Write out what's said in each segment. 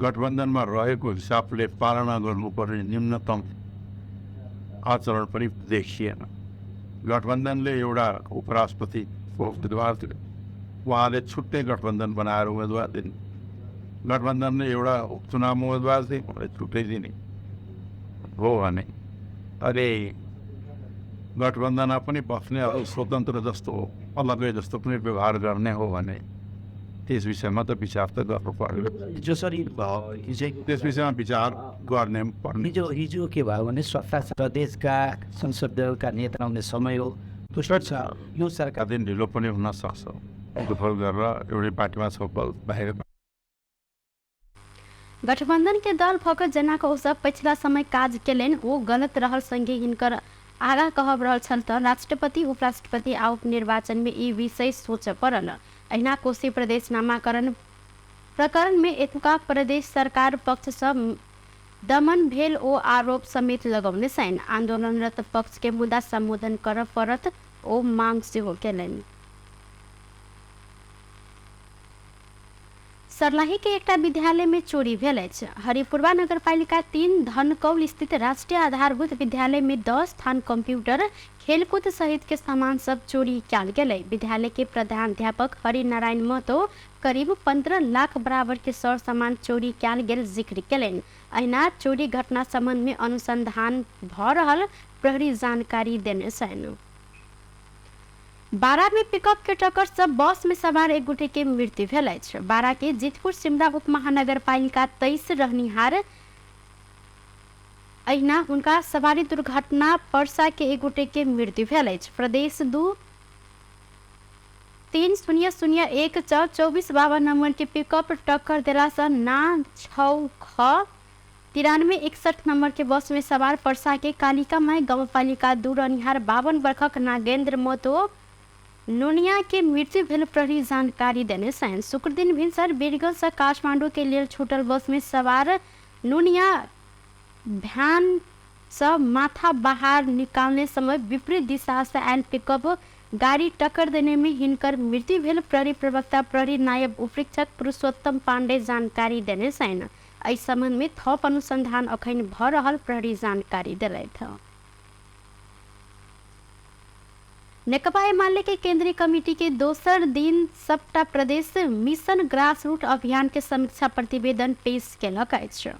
गठबन्धनमा रहेको हिसाबले पालना गर्नुपर्ने न्यूनतम आचरण पनि देखिएन। गठबन्धनले एउटा उपराष्ट्रपतिको उम्मेदवार थियो, उहाँले छुट्टै गठबन्धन बनाएर उम्मेदवार दिने। गठबन्धनले एउटा उपचुनावमा उम्मेदवार थिए, उहाँले छुट्टै दिने हो भने अहिले गठबन्धनमा पनि बस्ने स्वतन्त्र जस्तो हो, अलग्गै जस्तो पनि व्यवहार गर्ने हो भने त्यस विषयमा त विचार त गर्नु पर्यो। जसरी त्यस विषयमा विचार गर्ने पर्ने। हिजो के भयो भने सत्ता प्रदेशका संसदका नेता आउने समय हो, यो सरकार दिन ढिलो पनि हुन सक्छ। दुफल गरेर एउटै पार्टीमा छलफल बाहिर। गठबंधन के दल फकर जना को सब पिछला समय काज केलन वो गलत रहल संगे हिनकर आगा कहब रहल छल त राष्ट्रपति उपराष्ट्रपति आ उपनिर्वाचन में ई विषय सोच पड़ल। अहिना कोशी प्रदेश नामाकरण प्रकरण में एतुका प्रदेश सरकार पक्ष सब दमन भेल ओ आरोप समेत लगौने छैन। आंदोलनरत पक्ष के मुद्दा संबोधन कर परत ओ मांग सेहो केलन। सर्लाही के एकटा विद्यालय में चोरी भेल अछि। हरिपुरवा नगरपालिका 3 धनकौल स्थित राष्ट्रीय आधारभूत विद्यालय में 10 थान कंप्यूटर खेलकूद सहित के सामान सब चोरी कयल गेलै। विद्यालय के प्रधानाध्यापक हरिनारायण महतो करीब 15 लाख बराबर के सर सामान चोरी कयल गेल जिक्र केलनि। अहिना चोरी घटना संबंध में अनुसंधान भ रहल प्रहरी जानकारी देने छन्। बारा में पिकअप के टक्कर से बस में सवार एक गोटे के मृत्यु भेल अछि। बारा के जीतपुर सिमरा उप महानगर पालिका 23 रहनिहार अहिना उनका सवारी दुर्घटना परसा के एक गोटे के मृत्यु भेल अछि। प्रदेश 2 3001 2452 नंबर के पिकअप टक्कर देला से ना 6 ख 9361 नंबर के बस में सवार परसा के कालिकामय गाँव पालिका 2 रहनिहार 52 वर्षक नागेंद्र महतो नुनिया के मृत्यु भेल प्रहरी जानकारी देने छन्। शुक्र दिन भिनसर बीरगंज से काठमांडू के लिए छूटल बस में सवार नुनिया भ्यान से माथा बाहर निकालने समय विपरीत दिशा से आयल पिकअप गाड़ी टक्कर देने में हिनकर मृत्यु भेल प्रहरी प्रवक्ता प्रहरी नायब उपरीक्षक पुरुषोत्तम पांडे जानकारी देने छन्। इस संबंध में थप अनुसंधान अखन भ रहल प्रहरी जानकारी दिलैथ। नेकपा एमाले के केंद्रीय कमेटी के दोसर दिन सबटा प्रदेश मिशन ग्रास रूट अभियान के समीक्षा प्रतिवेदन पेश केलक अछि।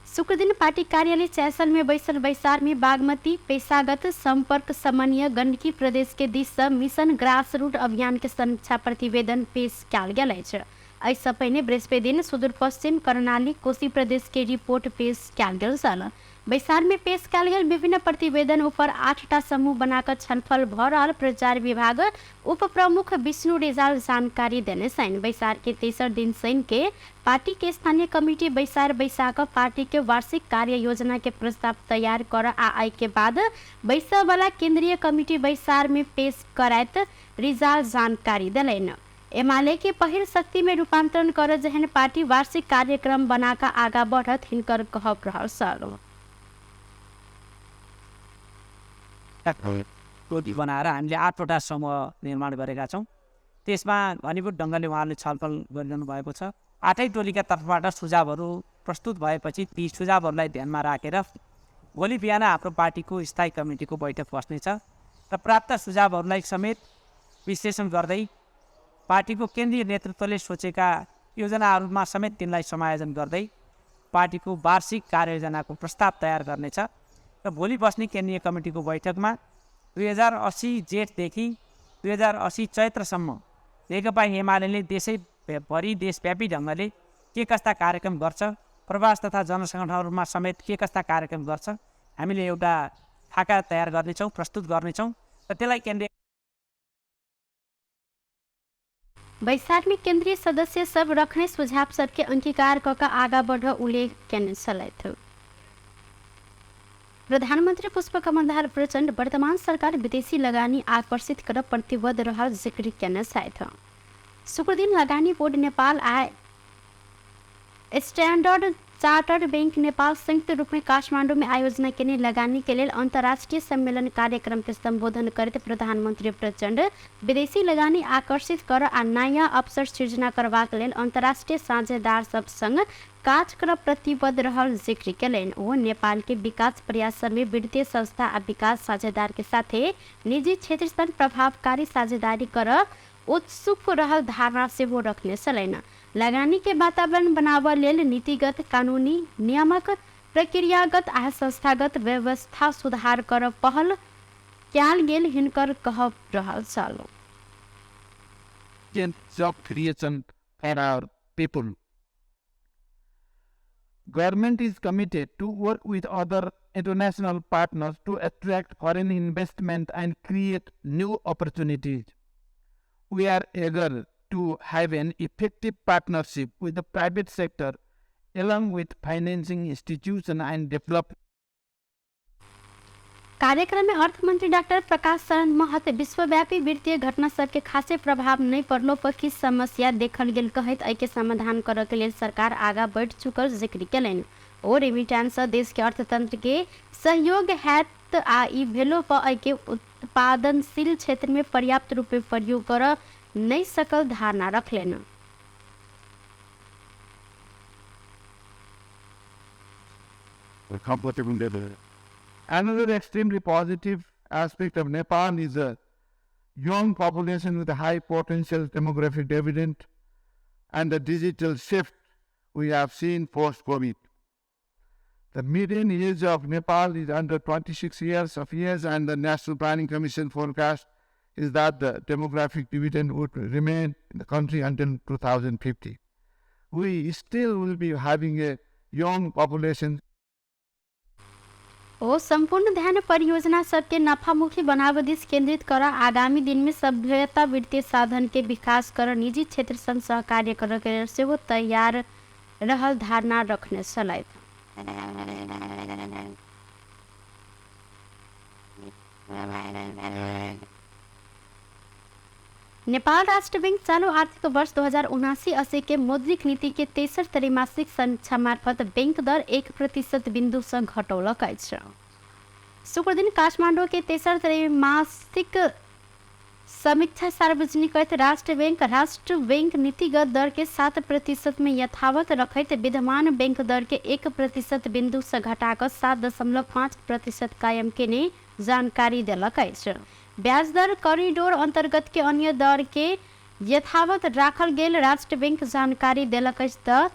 शुक्र दिन पार्टी कार्यालय चैसल में बैसल बैसार में बागमती पेशागत संपर्क समन्वय गंडकी प्रदेश के दिश से मिशन ग्रास रूट अभियान के समीक्षा प्रतिवेदन पेश कयल गेल अछि। एहिसँ पहिने बृहस्पति दिन सुदूर पश्चिम कर्णाली कोशी प्रदेश के रिपोर्ट पेश कयल गेल छल। बैसार में पेश कयल गेल विभिन्न प्रतिवेदन ऊपर 8टा समूह बनाकर छलफल भ रहल प्रचार विभाग उप प्रमुख विष्णु रिजाल जानकारी देने छन्। बैसार के तेसर दिन शनि के पार्टी के स्थानीय कमेटी बैसार बैसाक पार्टी के वार्षिक कार्य योजना के प्रस्ताव तैयार कर आई के बाद बैसा वाला केंद्रीय कमेटी बैसार में पेश करायत रिजाल जानकारी दिलैन। एमाले के पहिल शक्ति में रूपांतरण कर जहन पार्टी वार्षिक कार्यक्रम बनाकर आगा बढ़त हिनकर कहब रहल छल। टोली बनाएर हामीले 8वटा समूह निर्माण गरेका छौँ। त्यसमा घनीभूत ढङ्गले उहाँले छलफल गरिरहनु भएको छ। 8 टोलीका तर्फबाट सुझावहरू प्रस्तुत भएपछि ती सुझावहरूलाई ध्यानमा राखेर भोलि बिहान हाम्रो पार्टीको स्थायी कमिटीको बैठक बस्नेछ र प्राप्त सुझावहरूलाई समेत विश्लेषण गर्दै पार्टीको केन्द्रीय नेतृत्वले सोचेका योजनाहरूमा समेत तिनलाई समायोजन गर्दै पार्टीको वार्षिक कार्ययोजनाको प्रस्ताव तयार गर्नेछ र भोलि बस्ने केन्द्रीय कमिटीको बैठकमा 2080 जेठदेखि 2080 चैत्रसम्म नेकपा एमाले देशैभरि देशव्यापी ढङ्गले के कस्ता कार्यक्रम गर्छ, प्रवास तथा जनसङ्गठनहरूमा समेत के कस्ता कार्यक्रम गर्छ, हामीले एउटा खाका तयार गर्नेछौँ, प्रस्तुत गर्नेछौँ र त्यसलाई केन्द्रीय बैसार में केंद्रीय सदस्य सब रखने सुझाव सबके अंगीकार कऽ आगा बढ़ उल्लेख केने छलथि। प्रधानमंत्री पुष्पकमल प्रचंड वर्तमान सरकार विदेशी लगानी आकर्षित कर प्रतिबद्ध रहल जिक्र केने छथि। शुक्र दिन लगानी बोर्ड नेपाल आ स्टैंडर्ड चार्टर्ड बैंक नेपाल संयुक्त रूप में काठमांडू में आयोजना केने लगानी के लिए अंतर्राष्ट्रीय सम्मेलन कार्यक्रम के संबोधन करते प्रधानमंत्री प्रचंड विदेशी लगानी आकर्षित कर आ नया अवसर सृजना करबाक लेल अंतर्राष्ट्रीय साझेदार सब संग काज कर प्रतिबद्ध रहल जिक्र कयलनि। ओ नेपाल के विकास प्रयास में वित्तीय संस्था आ विकास साझेदार के साथे निजी क्षेत्र संग प्रभावकारी साझेदारी कर उत्सुक रहल धारणा सेहो रखने छलनि। लगानी के वातावरण बनाबऽ लेल नीतिगत कानूनी नियामक प्रक्रियागत आ संस्थागत व्यवस्था सुधार कर पहल कयल गेल हिनकर कहब रहल छल। Job creation for our people. Government is committed to work with other international partners to attract foreign investment and create new opportunities. We are eager to have an effective partnership with the private sector along with financing institutions and development. कार्यक्रम में अर्थमंत्री doctor प्रकाश शरण महत विश्वव्यापी वित्तीय घटना सबके खासे प्रभाव नहीं पड़लो पर की समस्या देखल गेल कहत एके समाधान करऽ के लेल सरकार आगा बढ़ चुकल जिक्र कयलनि। ओ रेमिटेंस देश के अर्थतंत्र के सहयोग हैत आ ई भेलो पर एके उत्पादनशील क्षेत्र में पर्याप्त रूप में प्रयोग कर नहीं सकल धारणा रखलनि। Another extremely positive aspect of Nepal is a young population with a high potential demographic dividend and the digital shift we have seen post-COVID. The median age of Nepal is under 26 years and the National Planning Commission forecast is that the demographic dividend would remain in the country until 2050. We still will be having a young population. ओ संपूर्ण ध्यान परियोजना सबके नफामुखी बनावे this केंद्रित कर आगामी दिन में सभ्यता वित्तीय साधन के विकास कर निजी क्षेत्र संग सहकार्य कर के से वो तैयार रहल धारणा रखने छलथि। नेपाल राष्ट्र बैंक चालू आर्थिक वर्ष 2079-80 के मौद्रिक नीति के 63 त्रैमासिक समीक्षा मार्फत बैंक दर 1% बिंदु से घटौलक अछि। शुक्र दिन काठमांडू के 63 त्रैमासिक समीक्षा सार्वजनिक करते राष्ट्र बैंक नीतिगत दर के 7% में यथावत रखते विद्यमान बैंक दर के 1% बिंदु से घटाकर 7.5% कायम केने जानकारी दिलक अछि। ब्याज दर कॉरिडोर अंतर्गत के अन्य दर के यथावत राखल गेल राष्ट्र बैंक जानकारी दिलक अछि त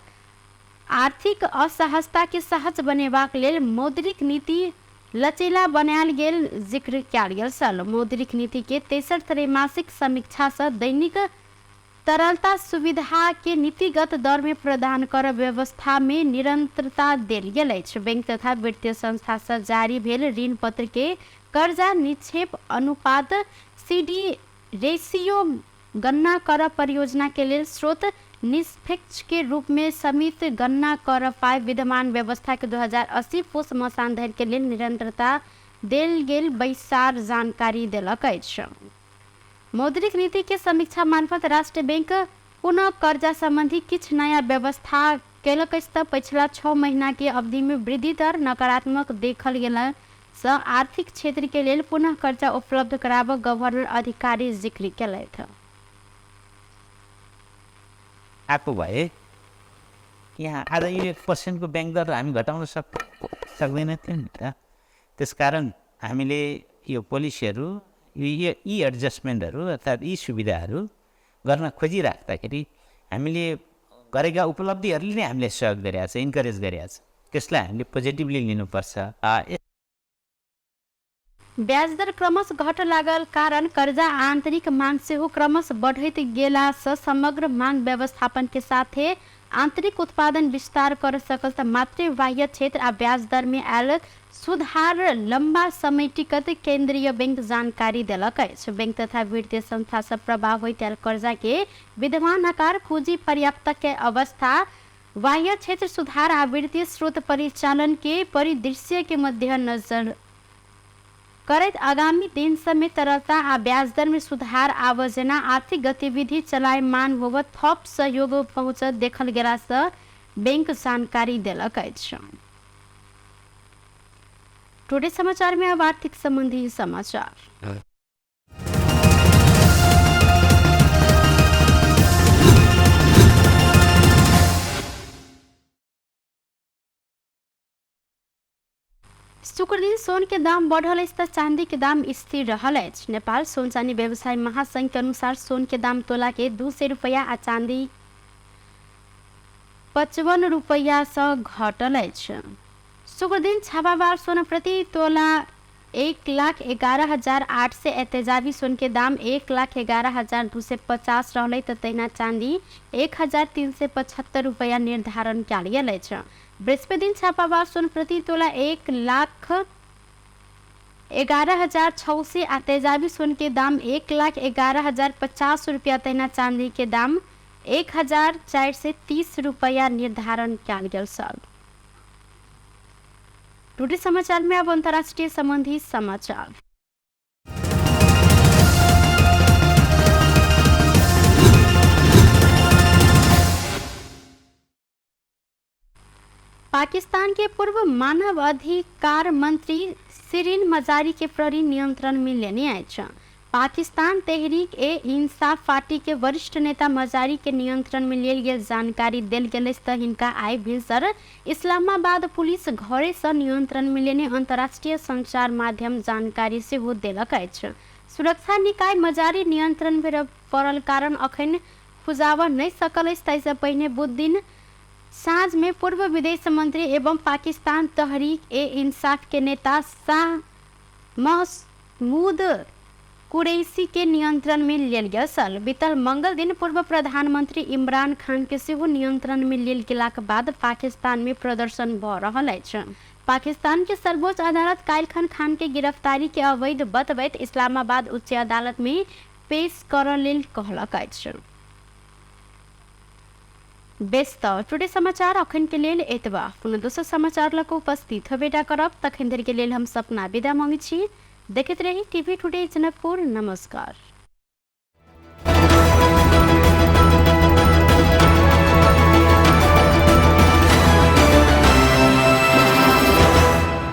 आर्थिक असहजता के सहज बनेबाक लेल मौद्रिक नीति लचीला बनायल गेल जिक्र कयल गेल छल। मौद्रिक नीति के 63 त्रैमासिक समीक्षा से दैनिक तरलता सुविधा के नीतिगत दर में प्रदान कर व्यवस्था में निरंतरता देल गेल अछि। बैंक तथा वित्तीय संस्था से जारी भेल ऋण पत्र के कर्जा निक्षेप अनुपात सीडी रेशियो गणना कर परियोजना के लिए स्रोत निष्पक्ष के रूप में समित गणना कर पाए विद्यमान व्यवस्था के 2080 पुष मसान धरि के लिए निरंतरता देल गेल बैसार जानकारी दिलक अछि। मौद्रिक नीति के समीक्षा मार्फत राष्ट्र बैंक पुनः कर्जा संबंधी किछ नया व्यवस्था केलक अछि त पिछला 6 महीना के अवधि में वृद्धि दर नकारात्मक देखल गेल स आर्थिक क्षेत्र के लिए पुनः कर्जा उपलब्ध कराबऽ गवर्नर अधिकारी जिक्र कयलथि। आएको भए यहाँ आज यो 1% को ब्याङ्क दर हामी घटाउन सक्दैन थियौँ नि त। त्यसकारण हामीले यो पोलिसीहरू यी एडजस्टमेन्टहरू अर्थात् यी सुविधाहरू गर्न खोजिराख्दाखेरि हामीले गरेका उपलब्धिहरूले नै हामीले सहयोग गरेका छ, इन्करेज गरेका छ। त्यसलाई हामीले पोजिटिभली लिनुपर्छ। ब्याज दर क्रमश घट लागल कारण कर्जा आंतरिक मांग से हो क्रमश बढ़त गेला से समग्र मांग व्यवस्थापन के साथ आंतरिक उत्पादन विस्तार कर सकल त मात्र बाह्य क्षेत्र आ ब्याज दर में आयल सुधार लंबा समय टिकट केंद्रीय बैंक जानकारी दिलक अछि। बैंक तथा वित्तीय संस्था से प्रभाव होइत कर्जा के विद्यमान आकार पूंजी पर्याप्तता के अवस्था बाह्य क्षेत्र सुधार आ वित्तीय स्रोत परिचालन के परिदृश्य के मद्देनजर करत आगामी दिन समय तरलता आ ब्याज दर में सुधार आयोजना आर्थिक गतिविधि चलायमान होवत थप सहयोग पहुँच देखल गेला से बैंक जानकारी देलक अछि। टुडे समाचार में अब आर्थिक संबंधी समाचार। शुक्र दिन सोन के दाम बढ़ल अछि तऽ चांदी के दाम स्थिर रहल अछि। नेपाल सोन चांदी व्यवसाय महासंघ के अनुसार सोन के दाम तोला के 200 रुपया आ चांदी 55 रुपया से घटल अछि। शुक्र दिन छापावार सोना प्रति तोला 1,11,800 एहतजाबी सोन के दाम 1,11,250 रहलै तऽ तहिना चांदी 1,375 रुपया निर्धारण कयल गेल अछि। बृहस्पति दिन छापावार सोन प्रति तोला 1,11,600 आ तेजाबी सोन के दाम 1,11,050 रुपया तहिना चांदी के दाम 1,430 रुपया निर्धारण कयल गेल छल। टुडे समाचार में अब अंतर्राष्ट्रीय संबंधी समाचार। पाकिस्तान के पूर्व मानव अधिकार मंत्री शिरीन मजारी के प्रहरी नियंत्रण में लेने अछि। पाकिस्तान तहरीक ए इंसाफ पार्टी के वरिष्ठ नेता मजारी के नियंत्रण में लेल गेल जानकारी देल गेल अछि तऽ हिनका आइ भिनसर इस्लामाबाद पुलिस घरे से नियंत्रण में लेने अंतर्राष्ट्रीय संचार माध्यम जानकारी सेहो देलक अछि। सुरक्षा निकाय मजारी नियंत्रण में पड़ल कारण अखन खुजाबऽ नहीं सकल अछि। ताहिसँ पहिने बुध दिन साँझ में पूर्व विदेश मंत्री एवं पाकिस्तान तहरीक ए इंसाफ के नेता शाह महमूद कुरैशी के नियंत्रण में लेल गेल छल। बीतल मंगल दिन पूर्व प्रधानमंत्री इमरान खान के सेहो नियंत्रण में लेल गेलाक बाद पाकिस्तान में प्रदर्शन भऽ रहल अछि। पाकिस्तान के सर्वोच्च अदालत काल्हि खान के गिरफ्तारी के अवैध बतबैत इस्लामाबाद उच्च अदालत में पेश करऽ लेल कहलक अछि। बेस तऽ टुडे समाचार अखन के लेल एतबा। पुनः दोसर समाचार लऽ कऽ उपस्थित हेबेटा करब। तखन धरि के लेल हम सपना विदा मांगै छी। देखैत रही टीवी टुडे जनकपुर। नमस्कार।